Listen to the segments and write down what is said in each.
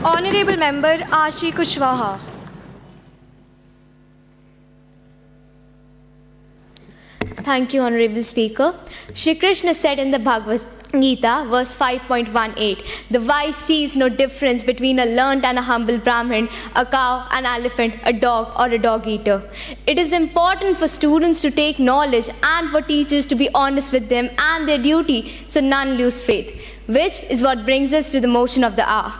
Honorable Member Aashi Kushwaha. Thank you, Honorable Speaker. Shri Krishna said in the Bhagavad Gita, verse 5.18, the wise sees no difference between a learned and a humble Brahmin, a cow, an elephant, a dog, or a dog-eater. It is important for students to take knowledge and for teachers to be honest with them and their duty so none lose faith, which is what brings us to the motion of the hour.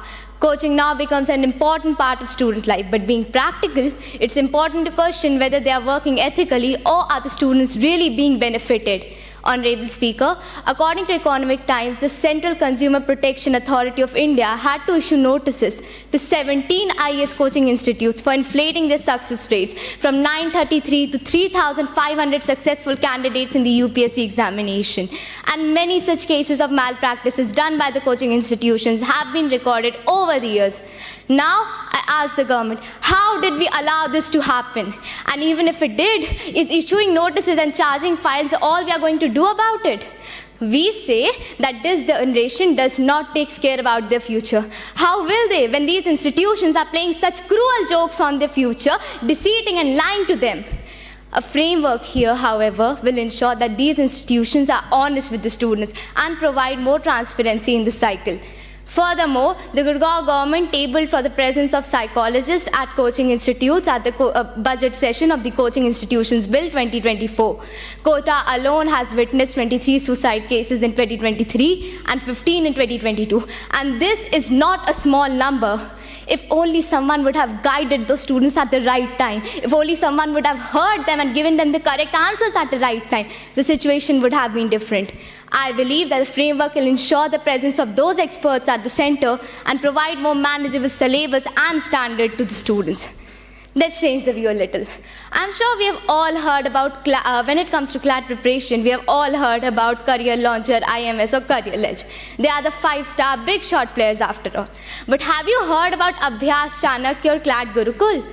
Coaching now becomes an important part of student life, but being practical, it's important to question whether they are working ethically or are the students really being benefited. Honorable Speaker, according to Economic Times, the Central Consumer Protection Authority of India had to issue notices to 17 IAS coaching institutes for inflating their success rates from 933 to 3,500 successful candidates in the UPSC examination. And many such cases of malpractices done by the coaching institutions have been recorded over the years. Now, I ask the government, how did we allow this to happen? And even if it did, is issuing notices and charging fines all we are going to do about it? We say that this generation does not take care about their future. How will they when these institutions are playing such cruel jokes on their future, deceiving and lying to them? A framework here, however, will ensure that these institutions are honest with the students and provide more transparency in the cycle. Furthermore, the Gurgaon government tabled for the presence of psychologists at coaching institutes at the budget session of the Coaching Institutions Bill 2024. Kota alone has witnessed 23 suicide cases in 2023 and 15 in 2022. And this is not a small number. If only someone would have guided those students at the right time, if only someone would have heard them and given them the correct answers at the right time, the situation would have been different. I believe that the framework will ensure the presence of those experts at the center and provide more manageable syllabus and standard to the students. Let's change the view a little. I'm sure we have all heard about, when it comes to CLAT preparation, we have all heard about Career Launcher, IMS or Career Ledge. They are the 5-star big shot players after all. But have you heard about Abhyas Chanakya or CLAT Gurukul?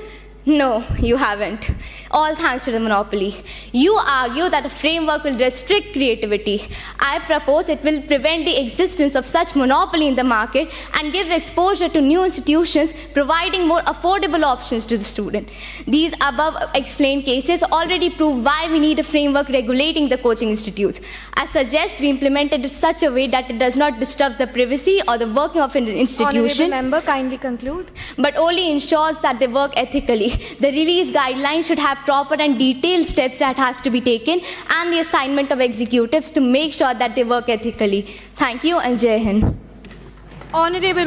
No, you haven't. All thanks to the monopoly. You argue that a framework will restrict creativity. I propose it will prevent the existence of such monopoly in the market and give exposure to new institutions, providing more affordable options to the student. These above explained cases already prove why we need a framework regulating the coaching institutes. I suggest we implement it in such a way that it does not disturb the privacy or the working of an institution. Honorable Member, kindly conclude. But only ensures that they work ethically. The release guidelines should have proper and detailed steps that has to be taken and the assignment of executives to make sure that they work ethically. Thank you and Jai Hind. Honorable